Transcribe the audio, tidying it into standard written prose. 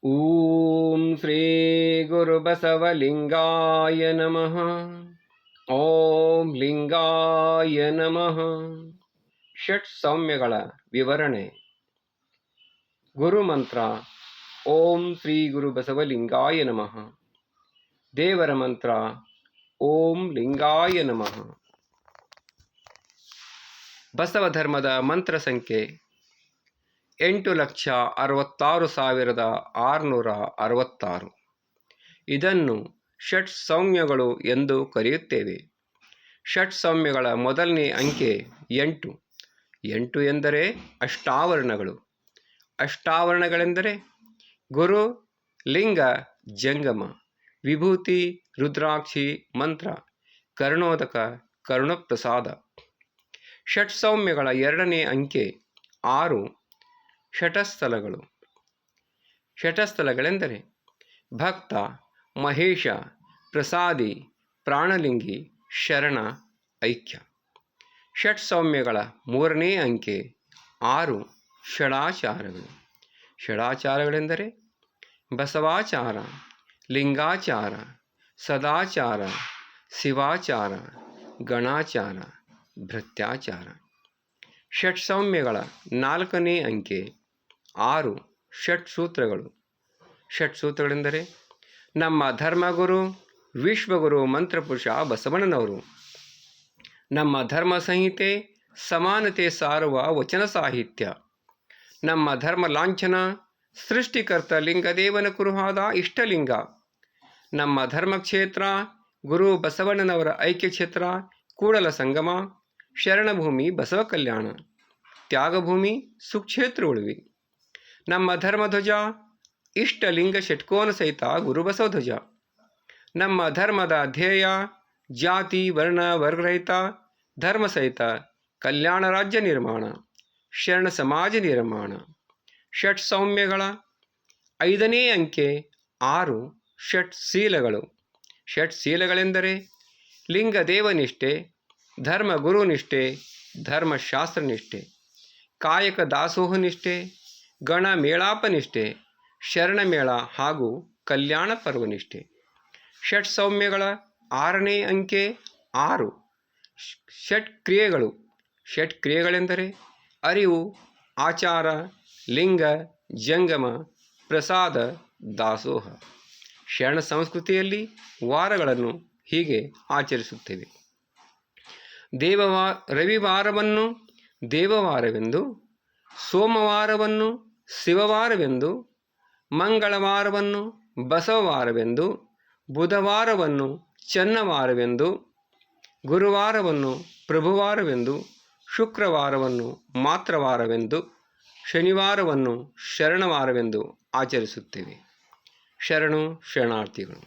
ಓಂ ಶ್ರೀ ಗುರುಬಸವಲಿಂಗಾಯ ನಮಃ. ಓಂ ಲಿಂಗಾಯ ನಮಃ. ಷಟ್ ಸೌಮ್ಯಗಳ ವಿವರಣೆ. ಗುರುಮಂತ್ರ ಓಂ ಶ್ರೀ ಗುರುಬಸವಲಿಂಗಾಯ ನಮಃ. ದೇವರ ಮಂತ್ರ ಓಂ ಲಿಂಗಾಯ ನಮಃ. ಬಸವ ಧರ್ಮದ ಮಂತ್ರ ಸಂಖ್ಯೆ 8,66,666. ಇದನ್ನು ಷಟ್ ಸೌಮ್ಯಗಳು ಎಂದು ಕರೆಯುತ್ತೇವೆ. ಷಟ್ ಸೌಮ್ಯಗಳ ಮೊದಲನೇ ಅಂಕೆ 8. 8 ಎಂದರೆ ಅಷ್ಟಾವರಣಗಳು. ಅಷ್ಟಾವರಣಗಳೆಂದರೆ ಗುರು, ಲಿಂಗ, ಜಂಗಮ, ವಿಭೂತಿ, ರುದ್ರಾಕ್ಷಿ, ಮಂತ್ರ, ಕರುಣೋದಕ, ಕರುಣಪ್ರಸಾದ. ಷಟ್ ಸೌಮ್ಯಗಳ ಎರಡನೇ ಅಂಕೆ 6. ಷಟಸ್ಥಲಗಳು. ಷಟಸ್ಥಲಗಳೆಂದರೆ ಭಕ್ತ, ಮಹೇಶ, ಪ್ರಸಾದಿ, ಪ್ರಾಣಲಿಂಗಿ, ಶರಣ, ಐಕ್ಯ. ಷಟ್ ಸೌಮ್ಯಗಳ ಮೂರನೇ ಅಂಕೆ 6. ಷಡಾಚಾರಗಳು. ಷಡಾಚಾರಗಳೆಂದರೆ ಬಸವಾಚಾರ, ಲಿಂಗಾಚಾರ, ಸದಾಚಾರ, ಶಿವಾಚಾರ, ಗಣಾಚಾರ, ಭೃತ್ಯಾಚಾರ. ಷಟ್ ಸೌಮ್ಯಗಳ ನಾಲ್ಕನೇ ಅಂಕೆ 6. ಷಟ್ ಸೂತ್ರಗಳು. ಷಟ್ ಸೂತ್ರಗಳೆಂದರೆ ನಮ್ಮ ಧರ್ಮಗುರು, ವಿಶ್ವಗುರು, ಮಂತ್ರಪುರುಷ ಬಸವಣ್ಣನವರು. ನಮ್ಮ ಧರ್ಮ ಸಂಹಿತೆ, ಸಮಾನತೆ ಸಾರುವ ವಚನ ಸಾಹಿತ್ಯ. ನಮ್ಮ ಧರ್ಮ ಲಾಂಛನ, ಸೃಷ್ಟಿಕರ್ತ ಲಿಂಗದೇವನ ಕುರುಹಾದ ಇಷ್ಟಲಿಂಗ. ನಮ್ಮ ಧರ್ಮಕ್ಷೇತ್ರ, ಗುರು ಬಸವಣ್ಣನವರ ಐಕ್ಯ ಕ್ಷೇತ್ರ ಕೂಡಲ ಸಂಗಮ, ಶರಣಭೂಮಿ ಬಸವ ಕಲ್ಯಾಣ, ತ್ಯಾಗಭೂಮಿ ಸುಕ್ಷೇತ್ರ ಉಳುವಿ. ನಮ್ಮ ಧರ್ಮಧ್ವಜ, ಇಷ್ಟಲಿಂಗ ಷಟ್ಕೋನ ಸಹಿತ ಗುರುಬಸವ ಧ್ವಜ. ನಮ್ಮ ಧರ್ಮದ ಧ್ಯೇಯ, ಜಾತಿ ವರ್ಣ ವರ್ಗರಹಿತ ಧರ್ಮ ಸಹಿತ ಕಲ್ಯಾಣ ರಾಜ್ಯ ನಿರ್ಮಾಣ, ಶರಣ ಸಮಾಜ ನಿರ್ಮಾಣ. ಷಟ್ ಸೌಮ್ಯಗಳ ಐದನೇ ಅಂಕೆ 6. ಷಟ್ ಶೀಲಗಳು. ಷಟ್ ಶೀಲಗಳೆಂದರೆ ಲಿಂಗದೇವನಿಷ್ಠೆ, ಧರ್ಮ ಗುರುನಿಷ್ಠೆ, ಧರ್ಮಶಾಸ್ತ್ರನಿಷ್ಠೆ, ಕಾಯಕ ದಾಸೋಹ ನಿಷ್ಠೆ, ಗಣ ಮೇಳಾಪನಿಷ್ಠೆ, ಶರಣಮೇಳ ಹಾಗೂ ಕಲ್ಯಾಣ ಪರ್ವನಿಷ್ಠೆ. ಷಟ್ ಸೌಮ್ಯಗಳ ಆರನೇ ಅಂಕೆ 6. ಷಟ್ ಕ್ರಿಯೆಗಳು. ಷಟ್ ಕ್ರಿಯೆಗಳೆಂದರೆ ಅರಿವು, ಆಚಾರ, ಲಿಂಗ, ಜಂಗಮ, ಪ್ರಸಾದ, ದಾಸೋಹ. ಶರಣ ಸಂಸ್ಕೃತಿಯಲ್ಲಿ ವಾರಗಳನ್ನು ಹೀಗೆ ಆಚರಿಸುತ್ತೇವೆ. ರವಿವಾರವನ್ನು ದೇವವಾರವೆಂದು, ಸೋಮವಾರವನ್ನು ಶಿವವಾರವೆಂದು, ಮಂಗಳವಾರವನ್ನು ಬಸವವಾರವೆಂದು, ಬುಧವಾರವನ್ನು ಚನ್ನವಾರವೆಂದು, ಗುರುವಾರವನ್ನು ಪ್ರಭುವಾರವೆಂದು, ಶುಕ್ರವಾರವನ್ನು ಮಾತ್ರವಾರವೆಂದು, ಶನಿವಾರವನ್ನು ಶರಣವಾರವೆಂದು ಆಚರಿಸುತ್ತೇವೆ. ಶರಣು ಶರಣಾರ್ಥಿಗಳು.